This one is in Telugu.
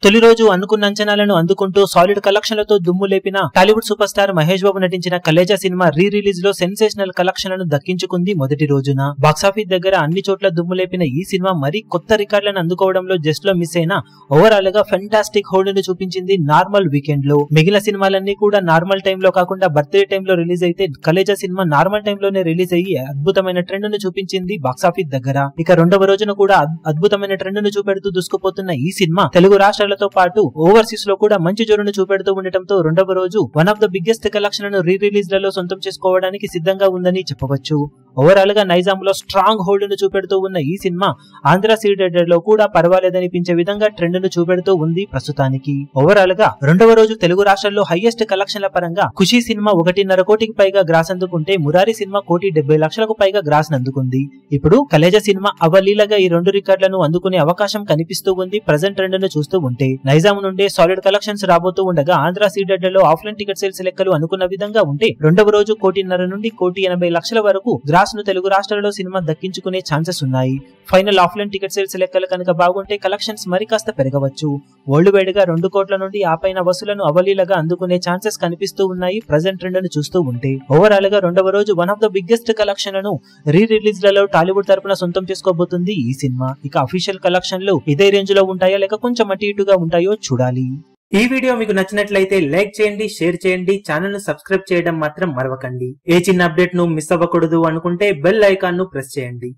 తొలి రోజు అనుకున్న అంచనాలను అందుకుంటూ సాలిడ్ కలెక్షన్లతో దుమ్ము లేపిన టాలీవుడ్ సూపర్ స్టార్ మహేష్ బాబు నటించిన కలేజా సినిమా రీ రిలీజ్ లో సెన్సేషనల్ కలెక్షన్లను దక్కించుకుంది మొదటి రోజున. బాక్సాఫీస్ దగ్గర అన్ని చోట్ల దుమ్ము లేపిన ఈ సినిమా మరి కొత్త రికార్డులను అందుకోవడంలో జస్ట్ లో మిస్ అయిన ఓవరాల్ గా ఫెంటాస్టిక్ హోల్డ్ ను చూపించింది నార్మల్ వీకెండ్ లో. మిగిలిన సినిమాలన్నీ కూడా నార్మల్ టైం లో కాకుండా బర్త్డే టైం లో రిలీజ్ అయితే కలేజా సినిమా నార్మల్ టైం లోనే రిలీజ్ అయ్యి అద్భుతమైన ట్రెండ్ ను చూపించింది బాక్సాఫీస్ దగ్గర. ఇక రెండవ రోజున కూడా అద్భుతమైన ట్రెండ్ ను చూపెడుతూ దూసుకుపోతున్న ఈ సినిమా తెలుగు రాష్ట్రాలతో పాటు ఓవర్సీస్ లో కూడా మంచి జోరును చూపెడుతూ ఉండటంతో రెండవ రోజు వన్ ఆఫ్ ద బిగ్గెస్ట్ కలెక్షన్లను రీ రిలీజ్ లలో సొంతం చేసుకోవడానికి సిద్ధంగా ఉందని చెప్పవచ్చు. ఓవరాల్ గా నైజాం లో స్ట్రాంగ్ హోల్డ్ ను చూపెడుతూ ఉన్న ఈ సినిమా ఆంధ్ర సీడెడ్ లో కూడా పర్వాలేదనిపించే విధంగా ట్రెండ్ ను చూపెడుతూ ఉంది ప్రస్తుతానికి. ఓవరాల్ గా రెండవ రోజు తెలుగు రాష్ట్రాల్లో హైయెస్ట్ కలెక్షన్ల పరంగా ఖుషీ సినిమా 1.5 కోటికి పైగా గ్రాస్ అందుకుంటే మురారి సినిమా 1,70,00,000కు పైగా గ్రాస్ అందుకుంది. ఇప్పుడు కలేజా సినిమా అవలీలగా ఈ రెండు రికార్డులను అందుకునే అవకాశం కనిపిస్తూ ఉంది ప్రెజెంట్ ట్రెండ్ ను చూస్తూ ఉంటే. నైజాం నుండి సాలిడ్ కలెక్షన్స్ రాబోతూ ఉండగా ఆంధ్ర సీడెడ్ లో ఆఫ్లైన్ టికెట్ సేల్స్ లెక్కలు అనుకున్న విధంగా ఉంటే రెండవ రోజు 1,50,00,000 నుండి 1,80,00,000 వరకు గ్రాస్ ను తెలుగు రాష్ట్రాలలో సినిమా దక్కించుకునే ఛాన్సెస్ ఉన్నాయి. ఫైనల్ ఆఫ్లైన్ టికెట్ సేల్స్ లెక్కలు కనుక బాగుంటే కలెక్షన్స్ మరి కాస్త పెరగవచ్చు. వరల్డ్ వైడ్ గా 2 కోట్ల నుండి ఆ పైన వసూలను అవలీలగా అందుకునే ఛాన్సెస్ కనిపిస్తూ ఉన్నాయి ప్రెజెంట్ ట్రెండ్ ను చూస్తూ ఉంటే. ఓవరాల్ గా రెండవ రోజు వన్ ఆఫ్ ద బిగ్గెస్ట్ కలెక్షన్లను రీ రిలీజ్ లలో టాలీవుడ్ తరపున సొంతం చేసుకోబోతుంది ఈ సినిమా. ఇక అఫీషియల్ కలెక్షన్లు ఇదే రేంజ్ లో ఉంటాయో లేక కొంచెం అటు ఇటుగా ఉంటాయో చూడాలి. ఈ వీడియో మీకు నచ్చినట్లయితే లైక్ చేయండి, షేర్ చేయండి, ఛానల్ ను సబ్స్క్రైబ్ చేయడం మాత్రం మరవకండి. ఏ చిన్న అప్డేట్ ను మిస్ అవ్వకూడదు అనుకుంటే బెల్ ఐకాన్ ను ప్రెస్ చేయండి.